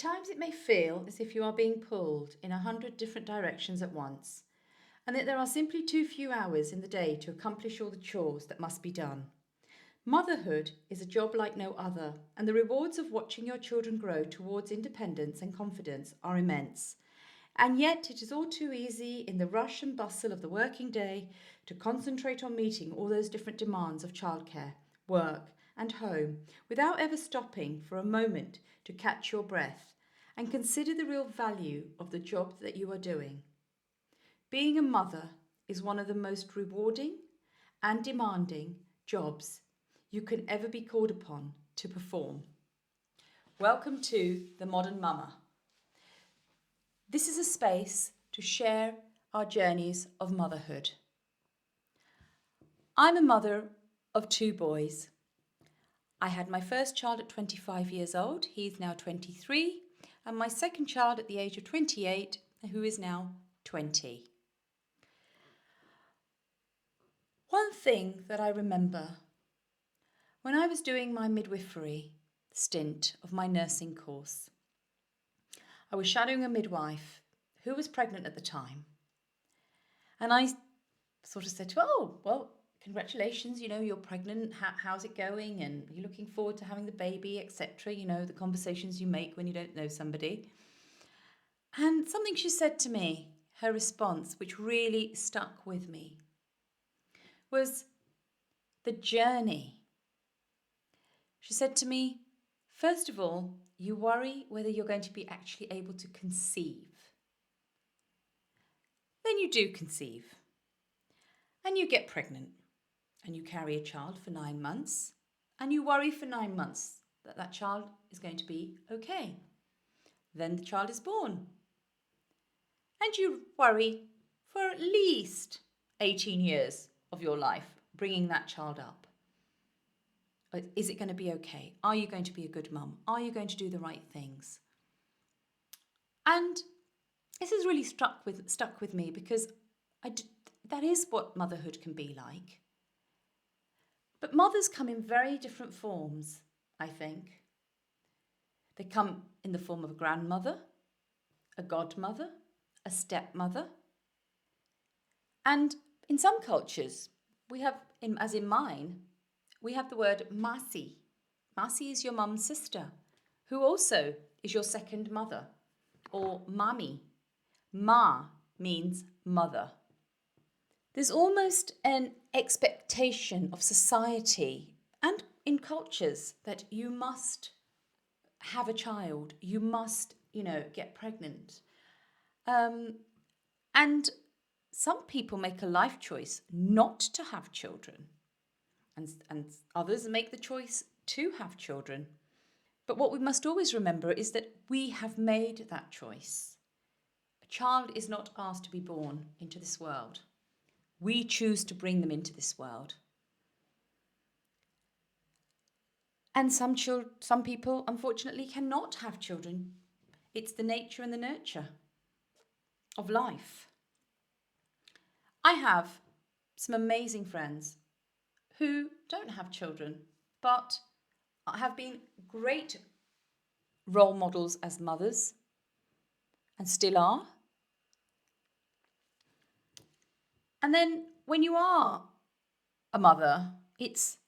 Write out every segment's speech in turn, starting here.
times it may feel as if you are being pulled in 100 different directions at once, and that there are simply too few hours in the day to accomplish all the chores that must be done. Motherhood is a job like no other, and the rewards of watching your children grow towards independence and confidence are immense. And yet it is all too easy in the rush and bustle of the working day to concentrate on meeting all those different demands of childcare, work, and home without ever stopping for a moment to catch your breath and consider the real value of the job that you are doing. Being a mother is one of the most rewarding and demanding jobs you can ever be called upon to perform. Welcome to the Modern Mumma. This is a space to share our journeys of motherhood. I'm a mother of 2 boys. I had my first child at 25 years old, he's now 23, and my second child at the age of 28, who is now 20. One thing that I remember, when I was doing my midwifery stint of my nursing course, I was shadowing a midwife who was pregnant at the time. And I sort of said to her, "Oh, well, congratulations, you're pregnant. How's it going? And you're looking forward to having the baby, etc." The conversations you make when you don't know somebody. And something she said to me, her response, which really stuck with me, was the journey. She said to me, "First of all, you worry whether you're going to be actually able to conceive. Then you do conceive. And you get pregnant. And you carry a child for 9 months. And you worry for 9 months that that child is going to be okay. Then the child is born. And you worry for at least 18 years of your life bringing that child up. Is it going to be okay? Are you going to be a good mum? Are you going to do the right things?" And this has really stuck with me because that is what motherhood can be like. But mothers come in very different forms, I think. They come in the form of a grandmother, a godmother, a stepmother. And in some cultures, we have, as in mine, we have the word masi. Masi is your mum's sister, who also is your second mother, or mami. Ma means mother. There's almost an expectation of society and in cultures that you must have a child, you must, get pregnant. And some people make a life choice not to have children. And others make the choice to have children. But what we must always remember is that we have made that choice. A child is not asked to be born into this world. We choose to bring them into this world. And some people, unfortunately, cannot have children. It's the nature and the nurture of life. I have some amazing friends who don't have children, but have been great role models as mothers and still are. And then when you are a mother, it's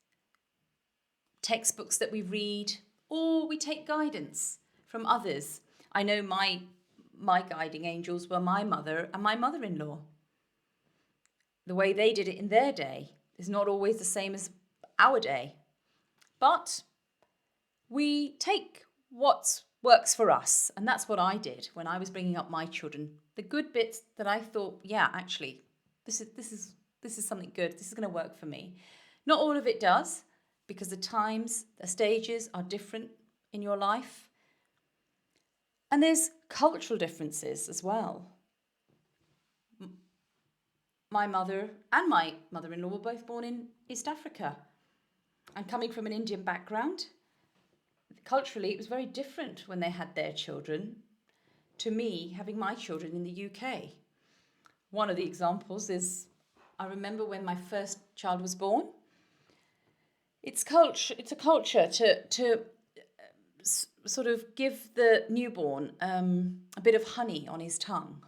textbooks that we read or we take guidance from others. I know my guiding angels were my mother and my mother-in-law. The way they did it in their day is not always the same as our day. But we take what works for us. And that's what I did when I was bringing up my children. The good bits that I thought, yeah, actually, this is something good. This is going to work for me. Not all of it does, because the stages are different in your life. And there's cultural differences as well. My mother and my mother-in-law were both born in East Africa. And coming from an Indian background, culturally it was very different when they had their children to me having my children in the UK. One of the examples is, I remember when my first child was born. It's a culture to sort of give the newborn a bit of honey on his tongue.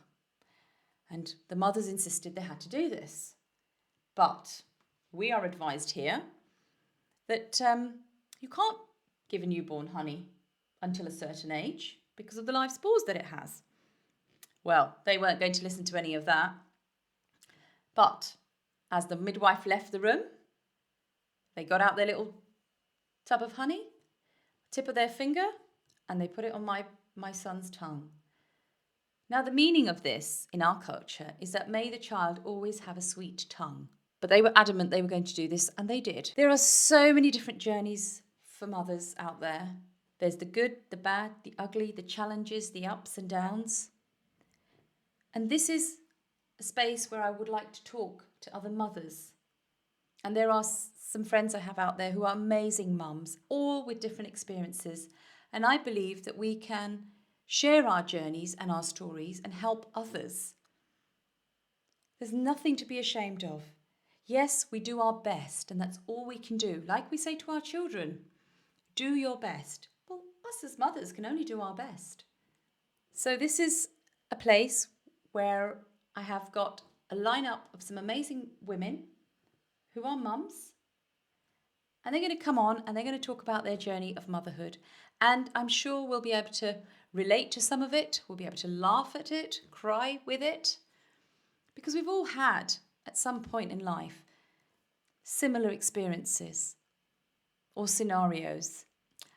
And the mothers insisted they had to do this. But we are advised here that you can't give a newborn honey until a certain age because of the life spores that it has. Well, they weren't going to listen to any of that. But as the midwife left the room, they got out their little tub of honey, tip of their finger, and they put it on my son's tongue. Now, the meaning of this in our culture is that may the child always have a sweet tongue. But they were adamant they were going to do this, and they did. There are so many different journeys for mothers out there. There's the good, the bad, the ugly, the challenges, the ups and downs. And this is a space where I would like to talk to other mothers. And there are some friends I have out there who are amazing mums, all with different experiences. And I believe that we can share our journeys and our stories and help others. There's nothing to be ashamed of. Yes, we do our best, and that's all we can do. Like we say to our children, do your best. Well, us as mothers can only do our best. So this is a place where I have got a lineup of some amazing women who are mums. And they're going to come on and they're going to talk about their journey of motherhood. And I'm sure we'll be able to relate to some of it. We'll be able to laugh at it, cry with it. Because we've all had, at some point in life, similar experiences or scenarios.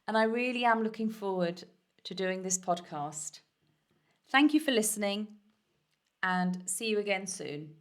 And I really am looking forward to doing this podcast. Thank you for listening and see you again soon.